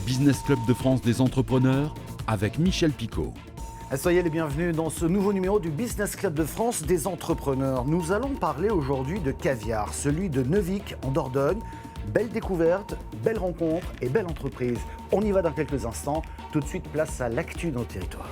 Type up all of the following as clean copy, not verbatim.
Business Club de France des entrepreneurs avec Michel Picot. Soyez les bienvenus dans ce nouveau numéro du Business Club de France des entrepreneurs. Nous allons parler aujourd'hui de caviar, celui de Neuvic en Dordogne. Belle découverte, belle rencontre et belle entreprise. On y va dans quelques instants. Tout de suite, place à l'actu dans le territoire.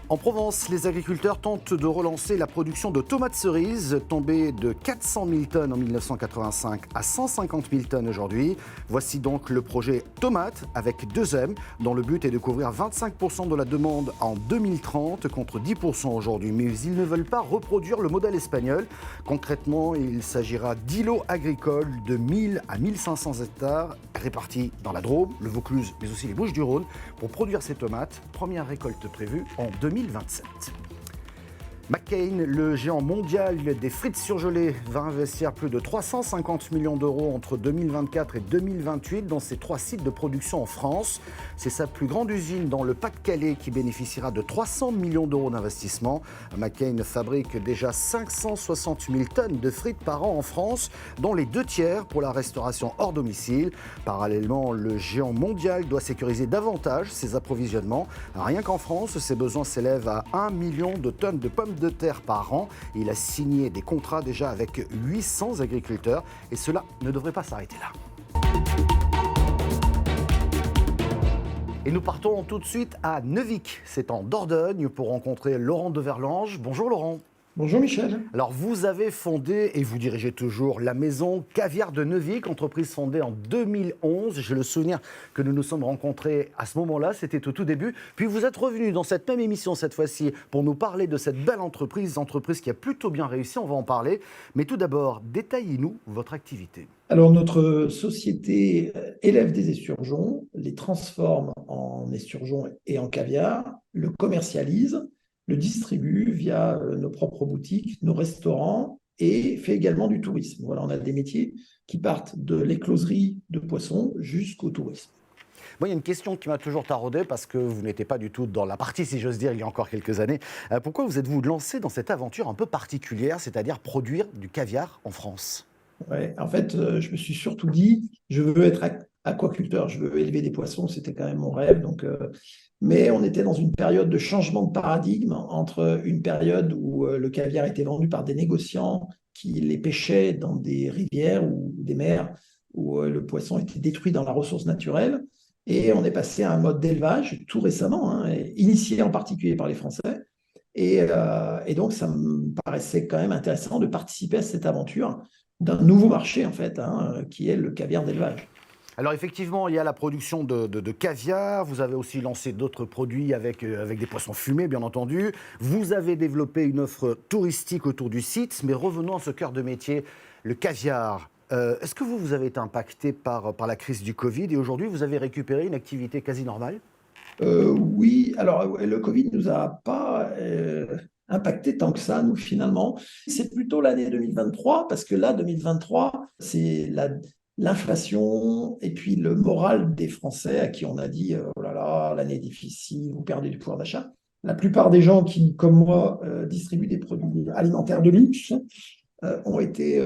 En Provence, les agriculteurs tentent de relancer la production de tomates cerises, tombée de 400 000 tonnes en 1985 à 150 000 tonnes aujourd'hui. Voici donc le projet Tomate avec 2M, dont le but est de couvrir 25% de la demande en 2030 contre 10% aujourd'hui. Mais ils ne veulent pas reproduire le modèle espagnol. Concrètement, il s'agira d'îlots agricoles de 1000 à 1500 hectares répartis dans la Drôme, le Vaucluse, mais aussi les Bouches-du-Rhône pour produire ces tomates. Première récolte prévue en 2027. McCain, le géant mondial des frites surgelées, va investir plus de 350 millions d'euros entre 2024 et 2028 dans ses 3 sites de production en France. C'est sa plus grande usine dans le Pas-de-Calais qui bénéficiera de 300 millions d'euros d'investissement. McCain fabrique déjà 560 000 tonnes de frites par an en France, dont les 2 tiers pour la restauration hors domicile. Parallèlement, le géant mondial doit sécuriser davantage ses approvisionnements. Rien qu'en France, ses besoins s'élèvent à 1 million de tonnes de pommes de terre par an. Il a signé des contrats déjà avec 800 agriculteurs et cela ne devrait pas s'arrêter là. Et nous partons tout de suite à Neuvic, c'est en Dordogne, pour rencontrer Laurent de Verlange. Bonjour Laurent. Bonjour Michel. Alors vous avez fondé et vous dirigez toujours la maison Caviar de Neuvic, entreprise fondée en 2011. J'ai le souvenir que nous nous sommes rencontrés à ce moment-là, c'était au tout début. Puis vous êtes revenu dans cette même émission cette fois-ci pour nous parler de cette belle entreprise qui a plutôt bien réussi, on va en parler. Mais tout d'abord, détaillez-nous votre activité. Alors notre société élève des esturgeons, les transforme en esturgeons et en caviar, le commercialise, le distribue via nos propres boutiques, nos restaurants et fait également du tourisme. Voilà, on a des métiers qui partent de l'écloserie de poissons jusqu'au tourisme. Moi, il y a une question qui m'a toujours taraudé parce que vous n'étiez pas du tout dans la partie, si j'ose dire, il y a encore quelques années. Pourquoi vous êtes-vous lancé dans cette aventure un peu particulière, c'est-à-dire produire du caviar en France ? Ouais, en fait, je me suis surtout dit, je veux être aquaculteur, je veux élever des poissons, c'était quand même mon rêve. Mais on était dans une période de changement de paradigme entre une période où le caviar était vendu par des négociants qui les pêchaient dans des rivières ou des mers où le poisson était détruit dans la ressource naturelle. Et on est passé à un mode d'élevage tout récemment, initié en particulier par les Français. Et donc, ça me paraissait quand même intéressant de participer à cette aventure d'un nouveau marché, en fait, qui est le caviar d'élevage. Alors effectivement, il y a la production de caviar, vous avez aussi lancé d'autres produits avec des poissons fumés, bien entendu. Vous avez développé une offre touristique autour du site, mais revenons à ce cœur de métier, le caviar. Est-ce que vous avez été impacté par la crise du Covid et aujourd'hui, vous avez récupéré une activité quasi normale ? Oui, alors le Covid ne nous a pas impacté tant que ça, nous, finalement. C'est plutôt l'année 2023, parce que là, 2023, c'est l'inflation et puis le moral des Français à qui on a dit « Oh là là, l'année est difficile, vous perdez du pouvoir d'achat ». La plupart des gens qui, comme moi, distribuent des produits alimentaires de luxe ont été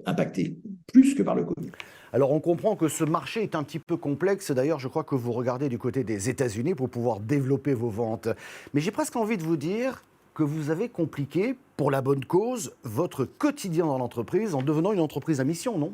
impactés, plus que par le Covid. Alors on comprend que ce marché est un petit peu complexe. D'ailleurs, je crois que vous regardez du côté des États-Unis pour pouvoir développer vos ventes. Mais j'ai presque envie de vous dire que vous avez compliqué, pour la bonne cause, votre quotidien dans l'entreprise en devenant une entreprise à mission, non ?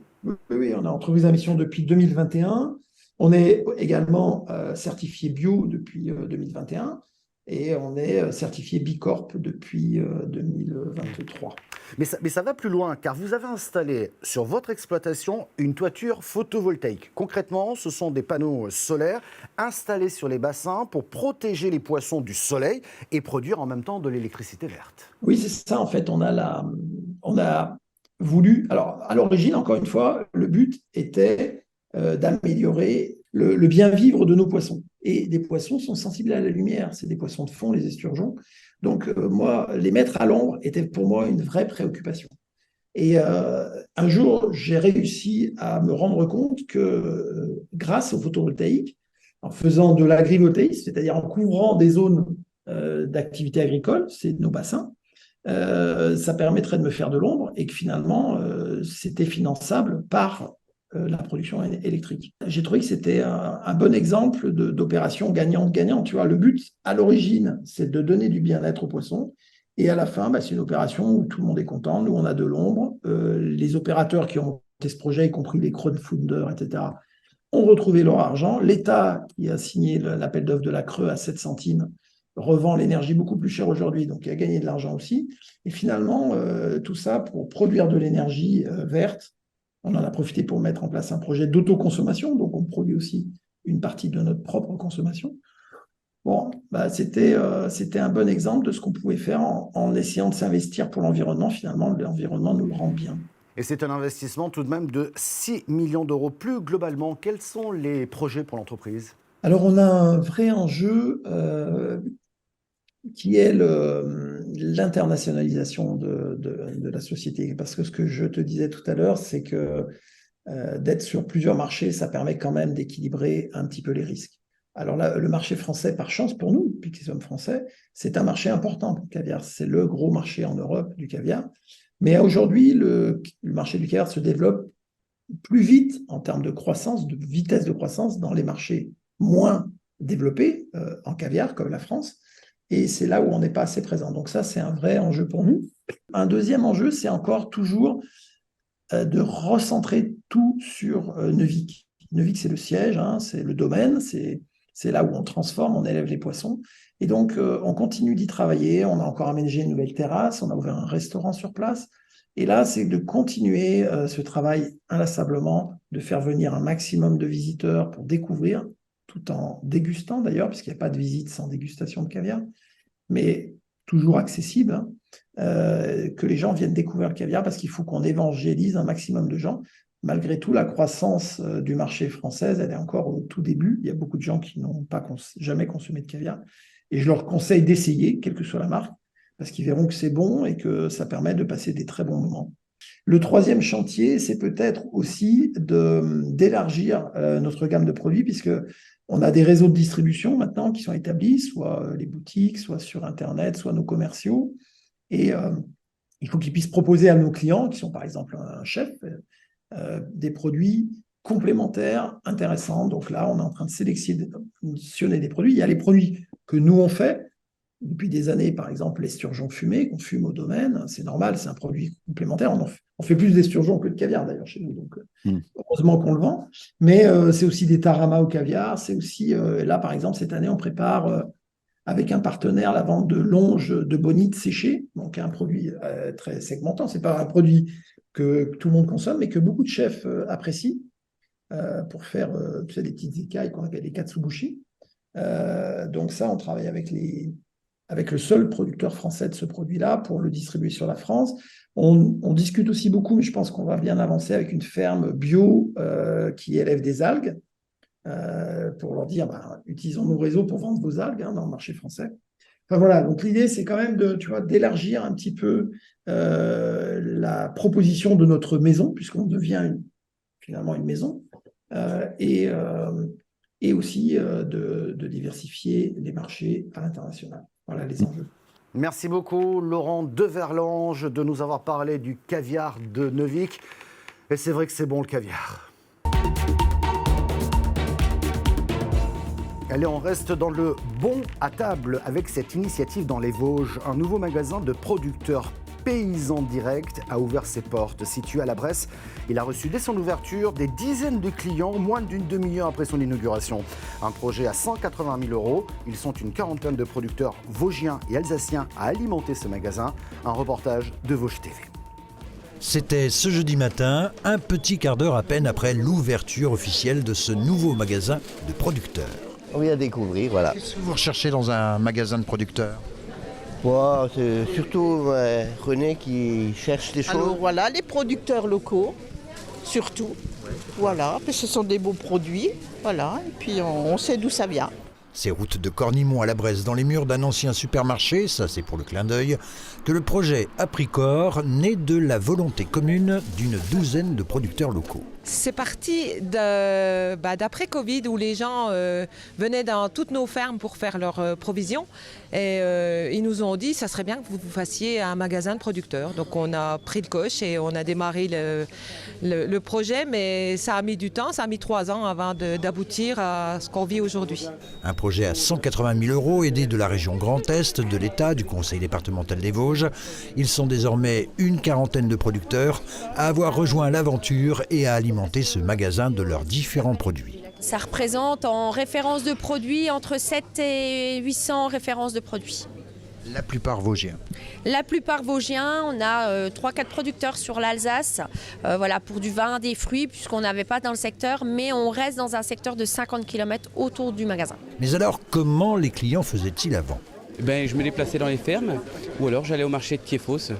Oui, on est entreprise à mission depuis 2021. On est également certifié bio depuis 2021 et on est certifié Bicorp depuis 2023. Mais ça va plus loin, car vous avez installé sur votre exploitation une toiture photovoltaïque. Concrètement, ce sont des panneaux solaires installés sur les bassins pour protéger les poissons du soleil et produire en même temps de l'électricité verte. Oui, c'est ça. En fait, on a voulu. Alors, à l'origine, encore une fois, le but était d'améliorer le bien vivre de nos poissons. Et des poissons sont sensibles à la lumière. C'est des poissons de fond, les esturgeons. Donc, moi, les mettre à l'ombre était pour moi une vraie préoccupation. Et un jour, j'ai réussi à me rendre compte que grâce au photovoltaïque, en faisant de l'agrivoltaïsme, c'est-à-dire en couvrant des zones d'activité agricole, c'est nos bassins, ça permettrait de me faire de l'ombre et que finalement, c'était finançable par la production électrique. J'ai trouvé que c'était un bon exemple d'opération gagnante-gagnante. Tu vois, le but, à l'origine, c'est de donner du bien-être aux poissons. Et à la fin, c'est une opération où tout le monde est content. Nous, on a de l'ombre. Les opérateurs qui ont monté ce projet, y compris les crowdfunders, etc., ont retrouvé leur argent. L'État, qui a signé l'appel d'offres de la Creux à 7 centimes, revend l'énergie beaucoup plus chère aujourd'hui, donc il a gagné de l'argent aussi. Et finalement, tout ça pour produire de l'énergie verte. On en a profité pour mettre en place un projet d'autoconsommation, donc on produit aussi une partie de notre propre consommation. Bon, c'était un bon exemple de ce qu'on pouvait faire en essayant de s'investir pour l'environnement. Finalement, l'environnement nous le rend bien. Et c'est un investissement tout de même de 6 millions d'euros. Plus globalement, quels sont les projets pour l'entreprise ? Alors, on a un vrai enjeu qui est l'internationalisation de la société. Parce que ce que je te disais tout à l'heure, c'est que d'être sur plusieurs marchés, ça permet quand même d'équilibrer un petit peu les risques. Alors là, le marché français, par chance pour nous, depuis que nous sommes français, c'est un marché important pour le caviar. C'est le gros marché en Europe du caviar. Mais aujourd'hui, le marché du caviar se développe plus vite en termes de croissance, de vitesse de croissance dans les marchés moins développés en caviar, comme la France. Et c'est là où on n'est pas assez présent. Donc ça, c'est un vrai enjeu pour nous. Un deuxième enjeu, c'est encore toujours de recentrer tout sur Neuvic. Neuvic, c'est le siège, c'est le domaine, c'est là où on transforme, on élève les poissons. Et donc, on continue d'y travailler. On a encore aménagé une nouvelle terrasse, on a ouvert un restaurant sur place. Et là, c'est de continuer ce travail inlassablement, de faire venir un maximum de visiteurs pour découvrir, tout en dégustant d'ailleurs, puisqu'il n'y a pas de visite sans dégustation de caviar, mais toujours accessible, que les gens viennent découvrir le caviar, parce qu'il faut qu'on évangélise un maximum de gens. Malgré tout, la croissance du marché français, elle est encore au tout début. Il y a beaucoup de gens qui n'ont jamais consommé de caviar. Et je leur conseille d'essayer, quelle que soit la marque, parce qu'ils verront que c'est bon et que ça permet de passer des très bons moments. Le troisième chantier, c'est peut-être aussi d'élargir notre gamme de produits, puisque on a des réseaux de distribution maintenant qui sont établis, soit les boutiques, soit sur Internet, soit nos commerciaux. Et il faut qu'ils puissent proposer à nos clients, qui sont par exemple un chef, des produits complémentaires, intéressants. Donc là, on est en train de sélectionner des produits. Il y a les produits que nous, on fait depuis des années, par exemple l'esturgeon fumé qu'on fume au domaine. C'est normal, c'est un produit complémentaire. On fait plus d'esturgeon que de caviar d'ailleurs chez nous, donc heureusement qu'on le vend. Mais c'est aussi des taramas au caviar. C'est aussi, là par exemple, cette année, on prépare avec un partenaire la vente de longes de bonite séchées, donc un produit très segmentant. Ce n'est pas un produit que tout le monde consomme, mais que beaucoup de chefs apprécient pour faire des petites écailles qu'on appelle les katsubushi. Donc ça, on travaille avec le seul producteur français de ce produit-là pour le distribuer sur la France. On discute aussi beaucoup, mais je pense qu'on va bien avancer avec une ferme bio qui élève des algues pour leur dire, utilisons nos réseaux pour vendre vos algues dans le marché français. Enfin voilà, donc l'idée, c'est quand même d'élargir un petit peu la proposition de notre maison, puisqu'on devient finalement une maison, et aussi de diversifier les marchés à l'international. Voilà les enjeux. Merci beaucoup, Laurent Deverlange, de nous avoir parlé du caviar de Neuvic. Et c'est vrai que c'est bon, le caviar. Allez, on reste dans le bon à table avec cette initiative dans les Vosges. Un nouveau magasin de producteurs paysans directs a ouvert ses portes. Situé à la Bresse, il a reçu dès son ouverture des dizaines de clients, moins d'une demi-heure après son inauguration. Un projet à 180 000 €. Ils sont une quarantaine de producteurs vosgiens et alsaciens à alimenter ce magasin. Un reportage de Vosges TV. C'était ce jeudi matin, un petit quart d'heure à peine après l'ouverture officielle de ce nouveau magasin de producteurs. Oui, à découvrir, voilà. Qu'est-ce que vous recherchez dans un magasin de producteurs ? C'est surtout René qui cherche des choses. Alors voilà, les producteurs locaux, surtout. Voilà, puis ce sont des beaux produits, voilà, et puis on sait d'où ça vient. C'est route de Cornimont à la Bresse, dans les murs d'un ancien supermarché, ça c'est pour le clin d'œil, que le projet a pris corps, né de la volonté commune d'une douzaine de producteurs locaux. C'est parti d'après Covid où les gens venaient dans toutes nos fermes pour faire leurs provisions et ils nous ont dit ça serait bien que vous fassiez un magasin de producteurs. Donc on a pris le coche et on a démarré le projet, mais ça a mis du temps, ça a mis 3 ans avant d'aboutir à ce qu'on vit aujourd'hui. Un projet à 180 000 € aidé de la région Grand Est, de l'État, du Conseil départemental des Vosges. Ils sont désormais une quarantaine de producteurs à avoir rejoint l'aventure et à alimenter ce magasin de leurs différents produits. Ça représente en références de produits entre 7 et 800 références de produits. La plupart vosgiens. La plupart vosgiens, on a 3-4 producteurs sur l'Alsace, voilà, pour du vin, des fruits, puisqu'on n'avait pas dans le secteur, mais on reste dans un secteur de 50 km autour du magasin. Mais alors, comment les clients faisaient-ils avant ? Je me déplaçais dans les fermes, ou alors j'allais au marché de Thiéfosse.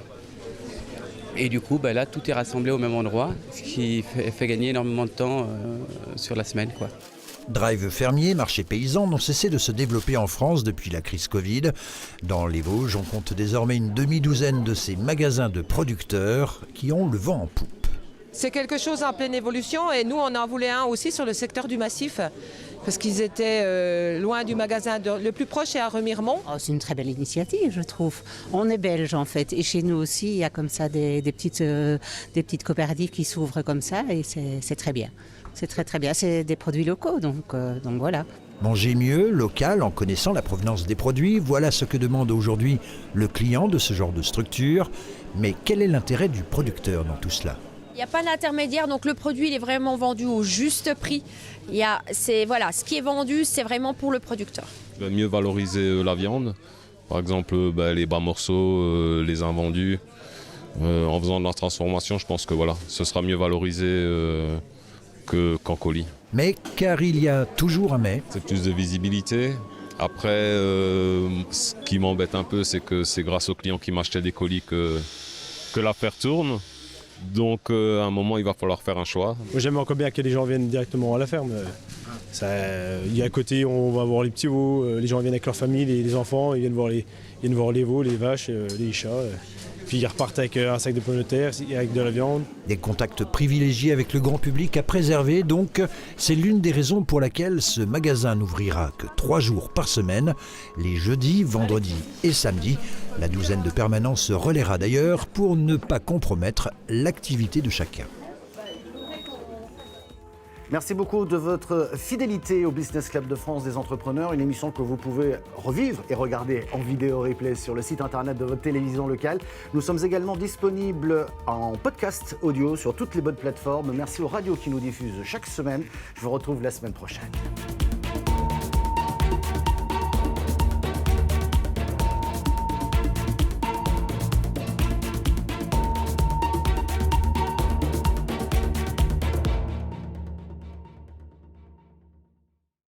Et du coup, là, tout est rassemblé au même endroit, ce qui fait gagner énormément de temps sur la semaine, quoi. Drive fermier, marché paysan n'ont cessé de se développer en France depuis la crise Covid. Dans les Vosges, on compte désormais une demi-douzaine de ces magasins de producteurs qui ont le vent en poupe. C'est quelque chose en pleine évolution et nous on en voulait un aussi sur le secteur du Massif parce qu'ils étaient loin du magasin le plus proche est à Remiremont. Oh, c'est une très belle initiative, je trouve. On est belges en fait et chez nous aussi il y a comme ça des petites coopératives qui s'ouvrent comme ça et c'est très bien. C'est très très bien, c'est des produits locaux donc voilà. Manger mieux, local, en connaissant la provenance des produits, voilà ce que demande aujourd'hui le client de ce genre de structure. Mais quel est l'intérêt du producteur dans tout cela ? Il n'y a pas d'intermédiaire, donc le produit il est vraiment vendu au juste prix. Ce qui est vendu, c'est vraiment pour le producteur. Mieux valoriser la viande, par exemple les bas morceaux, les invendus. En faisant de la transformation, je pense que ce sera mieux valorisé qu'en colis. Mais car il y a toujours un mais. C'est plus de visibilité. Après, ce qui m'embête un peu, c'est que c'est grâce aux clients qui m'achetaient des colis que l'affaire tourne. Donc à un moment, il va falloir faire un choix. Moi, j'aime encore bien que les gens viennent directement à la ferme. Il y a à côté, on va voir les petits veaux, les gens viennent avec leur famille, les enfants, ils viennent voir les veaux, les vaches, les chats. Puis ils repartent avec un sac de pommes de terre, avec de la viande. Des contacts privilégiés avec le grand public à préserver, donc c'est l'une des raisons pour laquelle ce magasin n'ouvrira que 3 jours par semaine, les jeudis, vendredis et samedis. La douzaine de permanents se relaiera d'ailleurs pour ne pas compromettre l'activité de chacun. Merci beaucoup de votre fidélité au Business Club de France des entrepreneurs, une émission que vous pouvez revivre et regarder en vidéo replay sur le site internet de votre télévision locale. Nous sommes également disponibles en podcast audio sur toutes les bonnes plateformes. Merci aux radios qui nous diffusent chaque semaine. Je vous retrouve la semaine prochaine.